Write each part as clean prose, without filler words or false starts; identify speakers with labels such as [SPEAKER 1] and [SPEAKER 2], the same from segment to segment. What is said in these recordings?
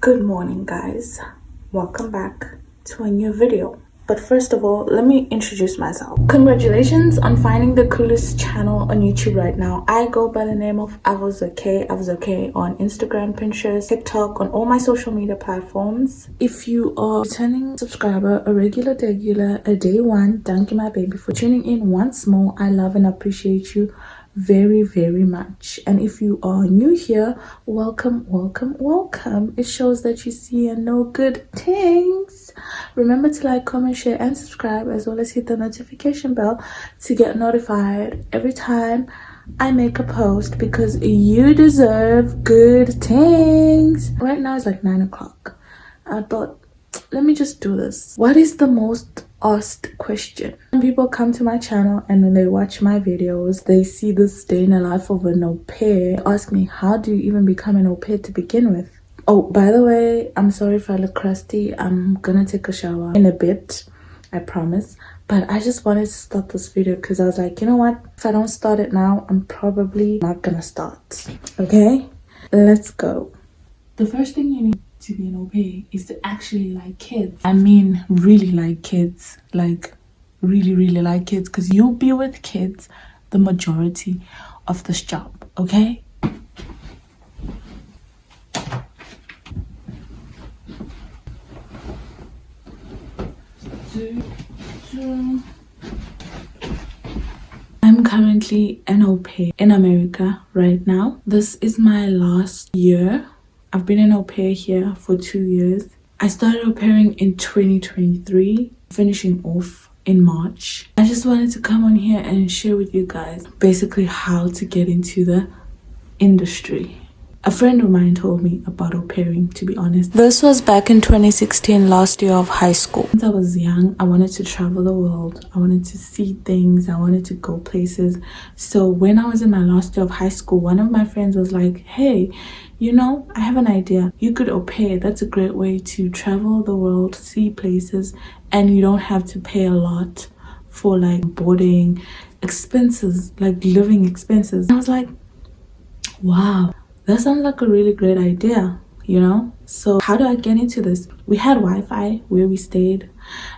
[SPEAKER 1] Good morning, guys. Welcome back to a new video. But first of all, let me introduce myself. Congratulations on finding the coolest channel on YouTube right now. I go by the name of Aupair on Instagram, Pinterest, TikTok, on all my social media platforms. If you are a returning subscriber, a regular, a day one, thank you, my baby, for tuning in once more. I love and appreciate you very much. And if you are new here, welcome. It shows that you see and know good things. Remember to like, comment, share, and subscribe, as well as hit the notification bell to get notified every time I make a post, because you deserve good things. Right now it's like 9 o'clock. I thought, let me just do this. What is the most asked question? When people come to my channel and when they watch my videos, they see this day in the life of an au pair, ask me, how do you even become an au pair to begin with? Oh, by the way, I'm sorry if I look crusty. I'm gonna take a shower in a bit, I promise. But I just wanted to start this video because I was like, you know what, if I don't start it now, I'm probably not gonna start. Okay, let's go. The first thing you need to be an au pair is to actually like kids. I mean, really like kids. Like really like kids, because you'll be with kids the majority of this job. Okay, I'm currently an au pair in America right now. This is my last year. I've been an au pair here for 2 years. I started au pairing in 2023, finishing off in March. I just wanted to come on here and share with you guys basically how to get into the industry. A friend of mine told me about au pairing, to be honest. This was back in 2016, last year of high school. Since I was young, I wanted to travel the world. I wanted to see things. I wanted to go places. So when I was in my last year of high school, one of my friends was like, hey, you know, I have an idea. You could au pair. That's a great way to travel the world, see places, and you don't have to pay a lot for like boarding expenses, like living expenses. And I was like, wow, that sounds like a really great idea, you know? So how do I get into this? We had Wi-Fi where we stayed,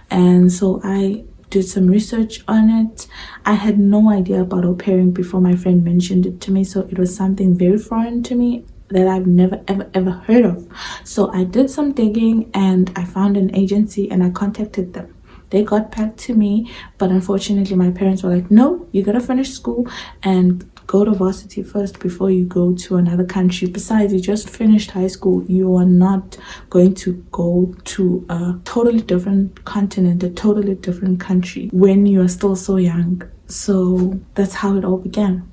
[SPEAKER 1] and so I did some research on it. I had no idea about au pairing before my friend mentioned it to me, so it was something very foreign to me that I've never ever heard of. So I did some digging and I found an agency and I contacted them. They got back to me, but unfortunately my parents were like, no, you gotta finish school and go to varsity first before you go to another country. Besides, you just finished high school. You are not going to go to a totally different continent, a totally different country when you are still so young. So that's how it all began.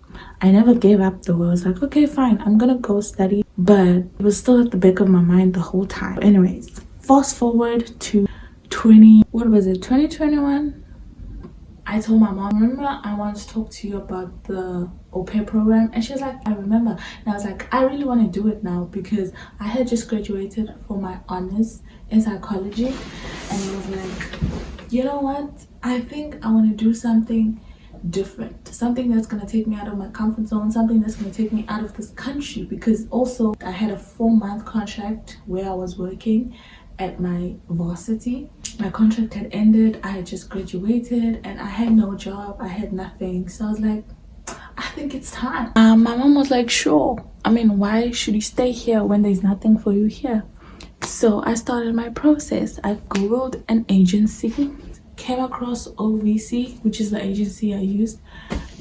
[SPEAKER 1] I never gave up though. I was like, okay, fine, I'm gonna go study. But it was still at the back of my mind the whole time. Anyways, fast forward to 2021. I told my mom, remember I once talked to you about the au pair program? And she was like, I remember. And I was like, I really want to do it now, because I had just graduated for my honors in psychology. And I was like, you know what? I think I want to do something different, something that's going to take me out of my comfort zone, something that's going to take me out of this country. Because also I had a 4-month contract where I was working at my varsity. My contract had ended. I had just graduated and I had no job. I had nothing. So I was like, I think it's time. My mom was like, sure. I mean, why should you stay here when there's nothing for you here? So I started my process. I googled an agency, came across OVC, which is the agency I used,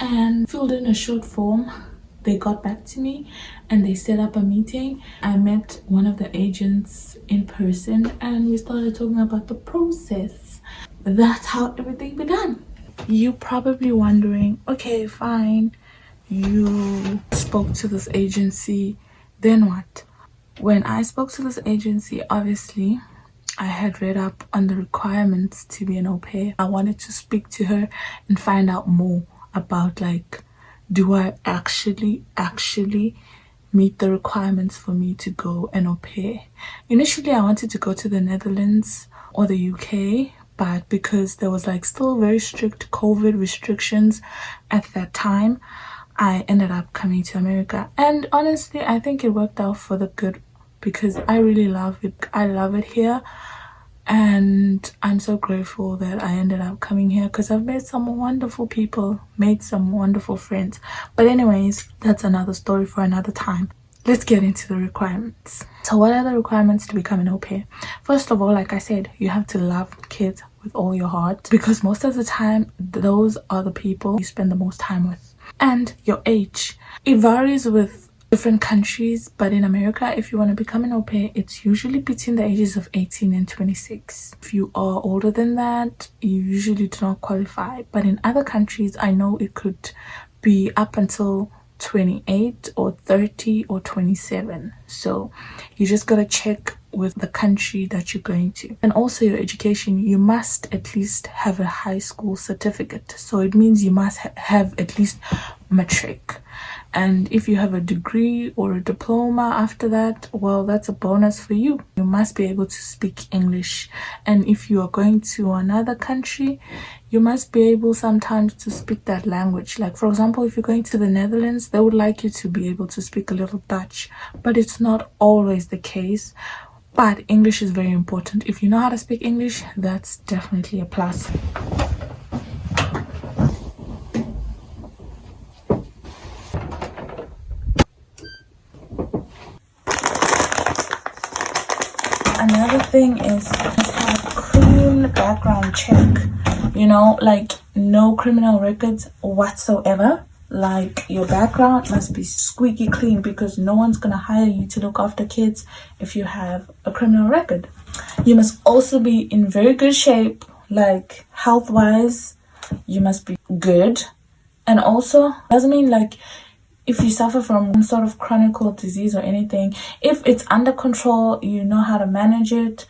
[SPEAKER 1] and filled in a short form. They got back to me and they set up a meeting. I met one of the agents in person and we started talking about the process. That's how everything began. You probably wondering, okay, fine, you spoke to this agency, then what? When I spoke to this agency, obviously I had read up on the requirements to be an au pair. I wanted to speak to her and find out more about, like, do I actually meet the requirements for me to go an au pair? Initially, I wanted to go to the Netherlands or the UK, but because there was like still very strict COVID restrictions at that time, I ended up coming to America. And honestly, I think it worked out for the good, because I really love it. I love it here, and I'm so grateful that I ended up coming here because I've met some wonderful people, made some wonderful friends. But anyways, that's another story for another time. Let's get into the requirements. So what are the requirements to become an au pair? First of all, like I said, you have to love kids with all your heart, because most of the time those are the people you spend the most time with. And your age, it varies with different countries, but in America, if you want to become an au pair, it's usually between the ages of 18 and 26. If you are older than that, you usually do not qualify. But in other countries, I know it could be up until 28 or 30 or 27. So you just gotta check with the country that you're going to. And also your education, you must at least have a high school certificate. So it means you must have at least matric. And if you have a degree or a diploma after that, well, that's a bonus for you. You must be able to speak English. And if you are going to another country, you must be able sometimes to speak that language. Like, for example, if you're going to the Netherlands, they would like you to be able to speak a little Dutch, but it's not always the case. But English is very important. If you know how to speak English, that's definitely a plus. Another thing is have clean background check. You know, like no criminal records whatsoever. Like your background must be squeaky clean, because no one's gonna hire you to look after kids if you have a criminal record. You must also be in very good shape, like health wise. You must be good. And also doesn't mean like if you suffer from some sort of chronic disease or anything, if it's under control, you know how to manage it.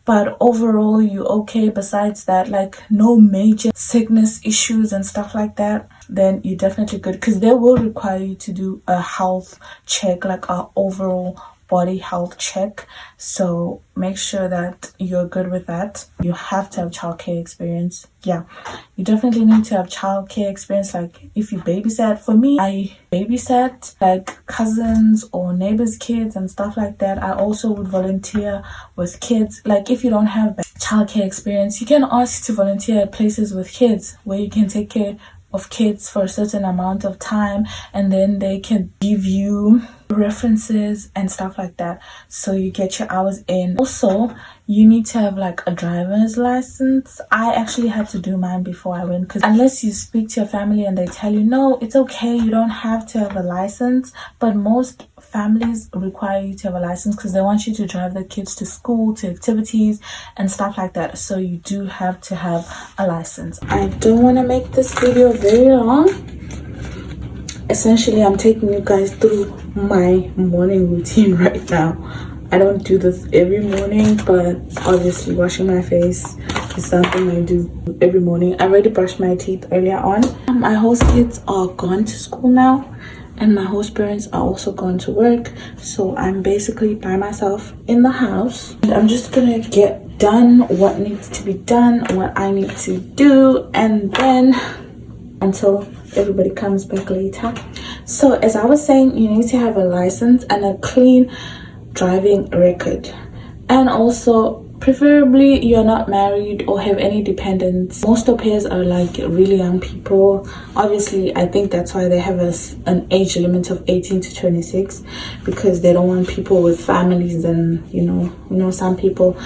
[SPEAKER 1] But overall, you're okay. Besides that, like no major sickness issues and stuff like that, then you're definitely good, because they will require you to do a health check, like a overall body health check. So make sure that you're good with that. You have to have childcare experience. Yeah, you definitely need to have childcare experience. Like if you babysat, for me, I babysat like cousins or neighbors' kids and stuff like that. I also would volunteer with kids. Like if you don't have childcare experience, you can ask to volunteer at places with kids where you can take care of kids for a certain amount of time, and then they can give you references and stuff like that, so you get your hours in. Also, you need to have like a driver's license. I actually had to do mine before I went, because unless you speak to your family and they tell you no, it's okay, you don't have to have a license, but most families require you to have a license because they want you to drive the kids to school, to activities and stuff like that. So you do have to have a license. I don't want to make this video very long. Essentially, I'm taking you guys through my morning routine right now. I don't do this every morning, but obviously washing my face is something I do every morning. I already brushed my teeth earlier on. My host kids are gone to school now, and my host parents are also gone to work. So I'm basically by myself in the house. And I'm just gonna get done what needs to be done, what I need to do, and then until everybody comes back later. So as I was saying, you need to have a license and a clean driving record, and also preferably you're not married or have any dependents. Most au pairs are like really young people. Obviously, I think that's why they have an age limit of 18 to 26, because they don't want people with families. And you know some people,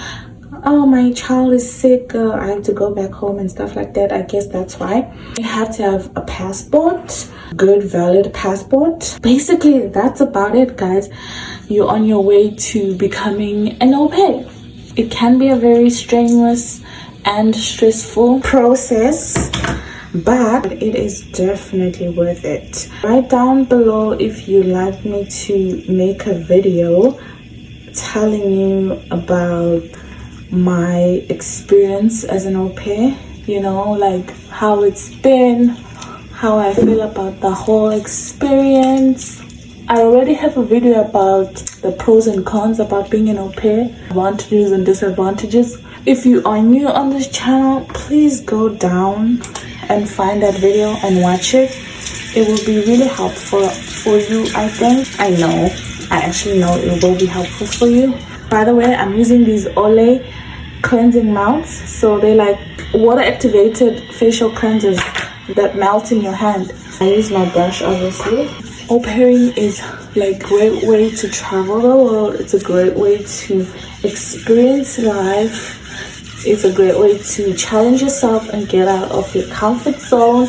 [SPEAKER 1] oh, my child is sick, I have to go back home and stuff like that. I guess that's why. You have to have a passport, good valid passport. Basically, that's about it, guys. You're on your way to becoming an au pair. It can be a very strenuous and stressful process, but it is definitely worth it. Write down below if you'd like me to make a video telling you about my experience as an au pair, you know, like how it's been, how I feel about the whole experience. I already have a video about the pros and cons about being an au pair, advantages and disadvantages. If you are new on this channel, please go down and find that video and watch it. It will be really helpful for you, I think. I know I actually know it will be helpful for you. By the way, I'm using these Olay cleansing mounts. So they're like water activated facial cleansers that melt in your hand. I use my brush, obviously. Au pairing is like a great way to travel the world. It's a great way to experience life. It's a great way to challenge yourself and get out of your comfort zone.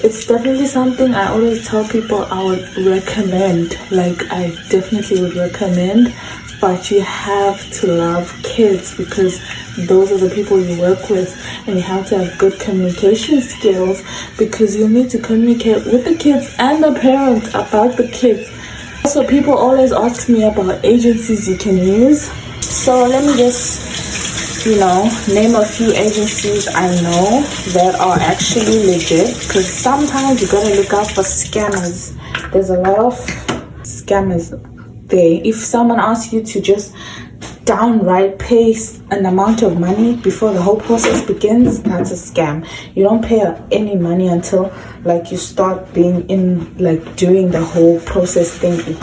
[SPEAKER 1] It's definitely something I always tell people I would recommend. Like, I definitely would recommend. But you have to love kids, because those are the people you work with, and you have to have good communication skills, because you need to communicate with the kids and the parents about the kids. Also, people always ask me about agencies you can use. So let me just, name a few agencies I know that are actually legit, because sometimes you gotta look out for scammers. There's a lot of scammers there. If someone asks you to just downright pay an amount of money before the whole process begins, that's a scam. You don't pay any money until you start being in doing the whole process thing.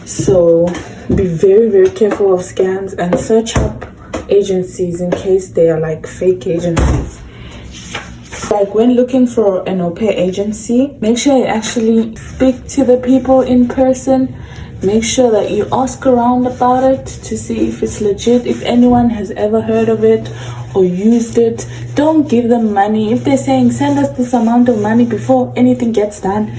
[SPEAKER 1] So be very, very careful of scams and search up agencies in case they are fake agencies. When looking for an Aupair agency, make sure you actually speak to the people in person. Make sure that you ask around about it to see if it's legit, if anyone has ever heard of it or used it. Don't give them money. If they're saying send us this amount of money before anything gets done,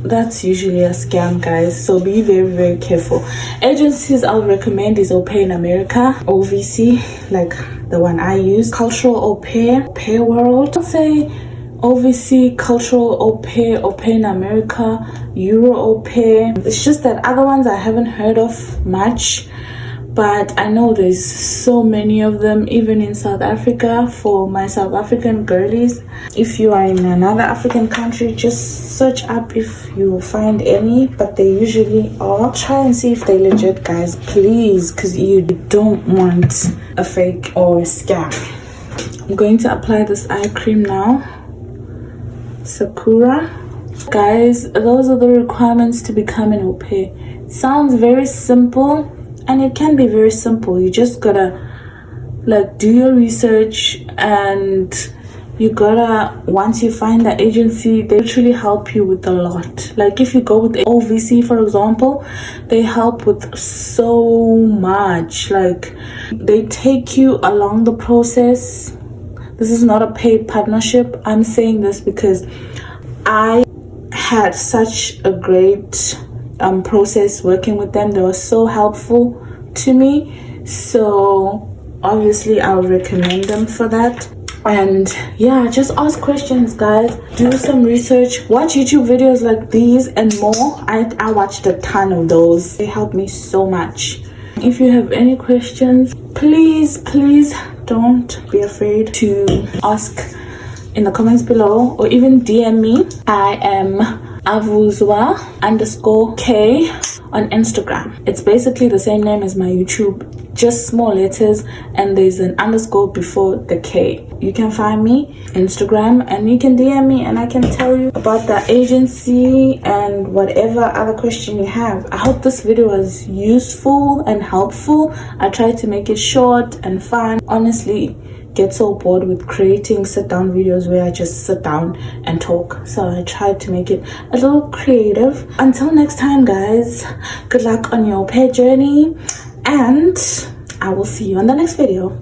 [SPEAKER 1] that's usually a scam, guys. So be very, very careful. Agencies I would recommend is Aupair In America, OVC, like the one I use, Cultural Aupair, Aupair World. I'd say OVC, Cultural Aupair, Aupair In America, EurAupair. It's just that other ones I haven't heard of much, but I know there's so many of them, even in South Africa, for my South African girlies. If you are in another African country, just search up if you will find any, but they usually are. Try and see if they're legit, guys, please, because you don't want a fake or a scam. I'm going to apply this eye cream now. Sakura. Guys, those are the requirements to become an au pair. Sounds very simple, and it can be very simple. You just gotta do your research, and you gotta, once you find the agency, they literally help you with a lot. If you go with OVC, for example, they help with so much. They take you along the process. This is not a paid partnership. I'm saying this because I had such a great process working with them. They were so helpful to me. So obviously I would recommend them for that. And yeah, just ask questions, guys. Do some research. Watch YouTube videos like these and more. I watched a ton of those. They helped me so much. If you have any questions, please don't be afraid to ask in the comments below, or even DM me. I am avuzwa_k on Instagram. It's basically the same name as my YouTube, just small letters, and there's an underscore before the K. You can find me Instagram, and you can DM me, and I can tell you about the agency and whatever other question you have. I hope this video was useful and helpful. I tried to make it short and fun. Honestly, get so bored with creating sit down videos where I just sit down and talk, so I tried to make it a little creative. Until next time, guys, good luck on your au pair journey, and I will see you in the next video.